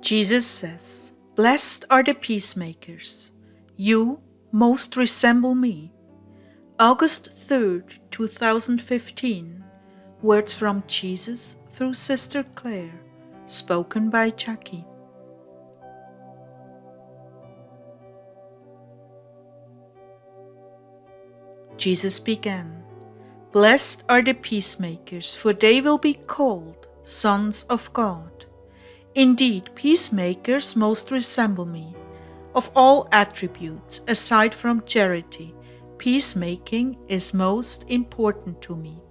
Jesus says, "Blessed are the peacemakers. You most resemble me." August 3rd, 2015. Words from Jesus through Sister Clare, spoken by Jackie. Jesus began, "Blessed are the peacemakers, for they will be called sons of God." Indeed, peacemakers most resemble me. Of all attributes, aside from charity, peacemaking is most important to me.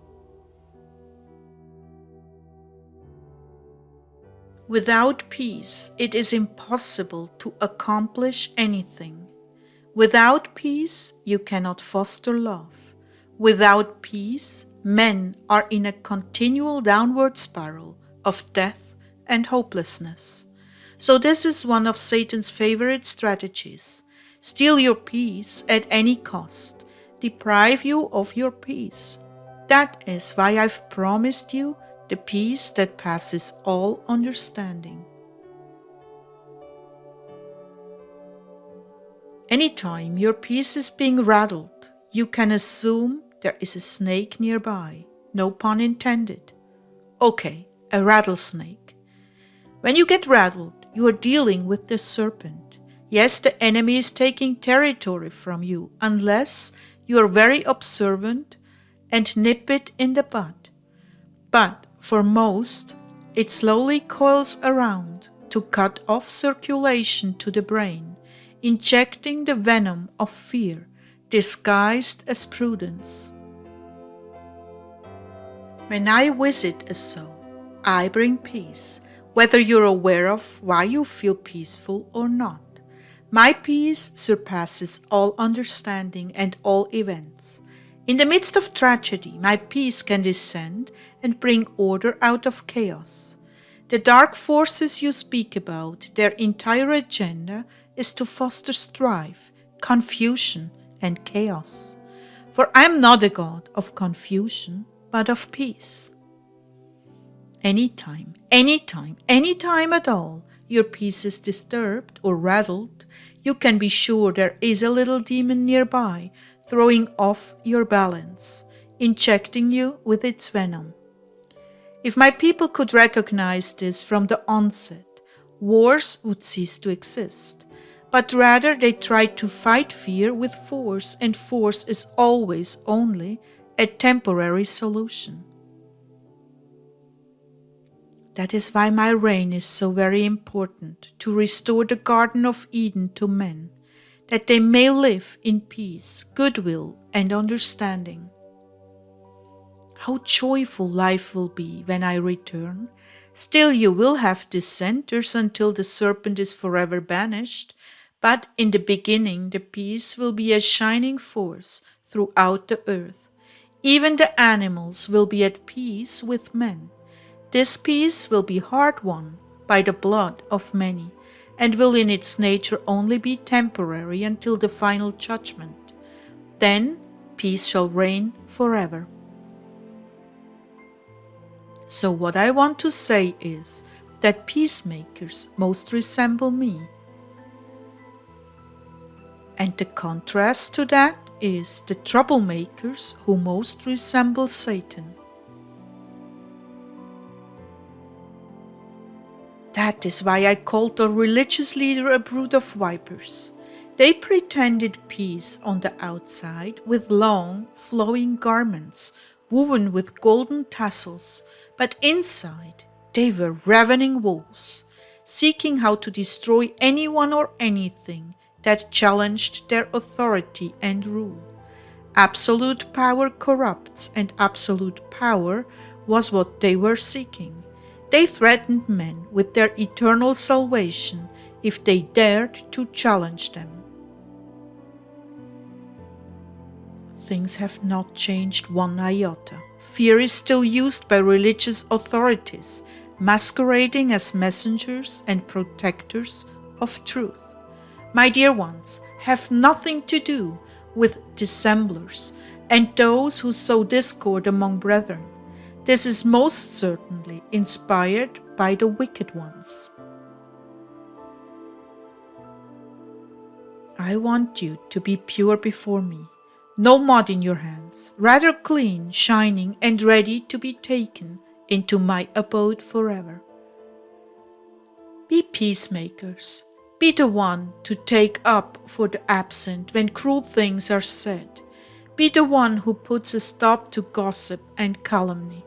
Without peace, it is impossible to accomplish anything. Without peace, you cannot foster love. Without peace, men are in a continual downward spiral of death and hopelessness. So this is one of Satan's favorite strategies. Steal your peace at any cost. Deprive you of your peace. That is why I've promised you the peace that passes all understanding. Anytime your peace is being rattled, you can assume there is a snake nearby. No pun intended. Okay, a rattlesnake. When you get rattled, you are dealing with the serpent. Yes, the enemy is taking territory from you unless you are very observant and nip it in the bud. But for most, it slowly coils around to cut off circulation to the brain, injecting the venom of fear disguised as prudence. When I visit a soul, I bring peace, whether you're aware of why you feel peaceful or not. My peace surpasses all understanding and all events. In the midst of tragedy, my peace can descend and bring order out of chaos. The dark forces you speak about, their entire agenda is to foster strife, confusion, and chaos. For I am not a God of confusion, but of peace. Anytime at all, your peace is disturbed or rattled, you can be sure there is a little demon nearby throwing off your balance, injecting you with its venom. If my people could recognize this from the onset, wars would cease to exist. But rather they try to fight fear with force, and force is always only a temporary solution. That is why my reign is so very important, to restore the Garden of Eden to men, that they may live in peace, goodwill, and understanding. How joyful life will be when I return. Still you will have dissenters until the serpent is forever banished, but in the beginning the peace will be a shining force throughout the earth. Even the animals will be at peace with men. This peace will be hard-won by the blood of many, and will in its nature only be temporary until the final judgment. Then peace shall reign forever. So what I want to say is that peacemakers most resemble me. And the contrast to that is the troublemakers who most resemble Satan. That is why I called the religious leader a brood of vipers. They pretended peace on the outside with long, flowing garments woven with golden tassels, but inside they were ravening wolves, seeking how to destroy anyone or anything that challenged their authority and rule. Absolute power corrupts, and absolute power was what they were seeking. They threatened men with their eternal salvation if they dared to challenge them. Things have not changed one iota. Fear is still used by religious authorities, masquerading as messengers and protectors of truth. My dear ones, have nothing to do with dissemblers and those who sow discord among brethren. This is most certainly inspired by the wicked ones. I want you to be pure before me, no mud in your hands, rather clean, shining, and ready to be taken into my abode forever. Be peacemakers. Be the one to take up for the absent when cruel things are said. Be the one who puts a stop to gossip and calumny.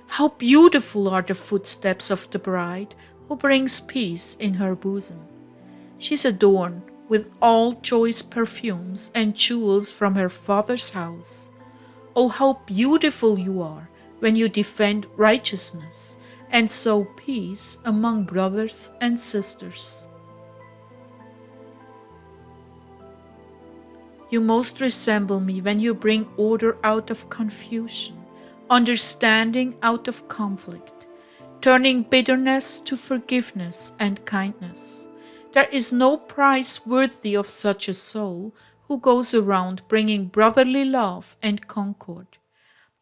How beautiful are the footsteps of the bride who brings peace in her bosom. She is adorned with all choice perfumes and jewels from her father's house. Oh, how beautiful you are when you defend righteousness and sow peace among brothers and sisters. You most resemble me when you bring order out of confusion, understanding out of conflict, turning bitterness to forgiveness and kindness. There is no prize worthy of such a soul who goes around bringing brotherly love and concord.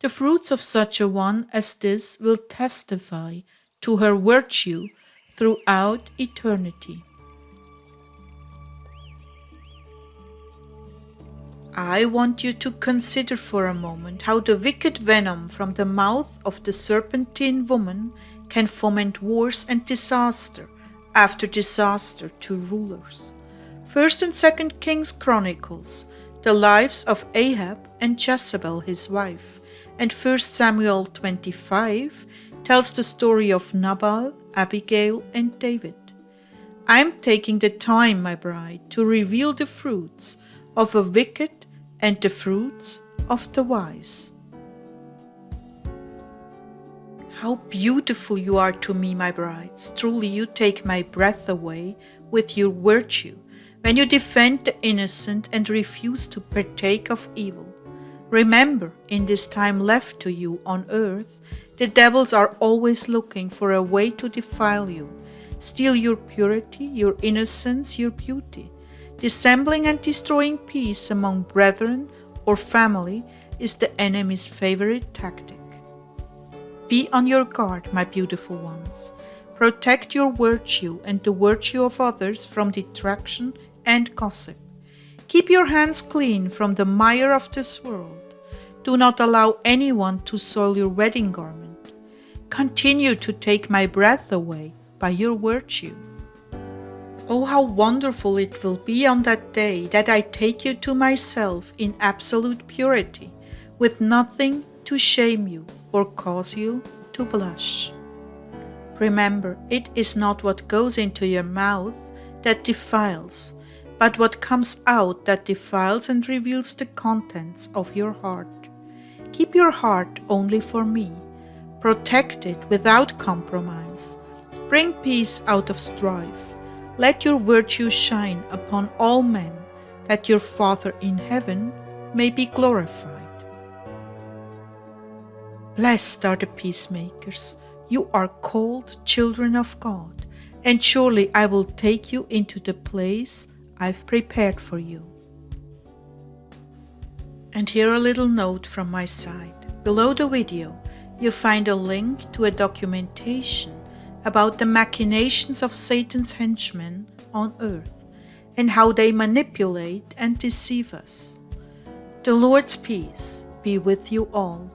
The fruits of such a one as this will testify to her virtue throughout eternity. I want you to consider for a moment how the wicked venom from the mouth of the serpentine woman can foment wars and disaster after disaster to rulers. 1st and 2nd Kings chronicles the lives of Ahab and Jezebel his wife, and 1 Samuel 25 tells the story of Nabal, Abigail, and David. I am taking the time, my bride, to reveal the fruits of a wicked and the fruits of the wise. How beautiful you are to me, my brides. Truly you take my breath away with your virtue when you defend the innocent and refuse to partake of evil. Remember, in this time left to you on earth, the devils are always looking for a way to defile you, steal your purity, your innocence, your beauty. Dissembling and destroying peace among brethren or family is the enemy's favorite tactic. Be on your guard, my beautiful ones. Protect your virtue and the virtue of others from detraction and gossip. Keep your hands clean from the mire of this world. Do not allow anyone to soil your wedding garment. Continue to take my breath away by your virtue. Oh, how wonderful it will be on that day that I take you to myself in absolute purity, with nothing to shame you or cause you to blush. Remember, it is not what goes into your mouth that defiles, but what comes out that defiles and reveals the contents of your heart. Keep your heart only for me. Protect it without compromise. Bring peace out of strife. Let your virtue shine upon all men, that your Father in heaven may be glorified. Blessed are the peacemakers. You are called children of God, and surely I will take you into the place I've prepared for you. And here a little note from my side. Below the video, you find a link to a documentation about the machinations of Satan's henchmen on earth and how they manipulate and deceive us. The Lord's peace be with you all.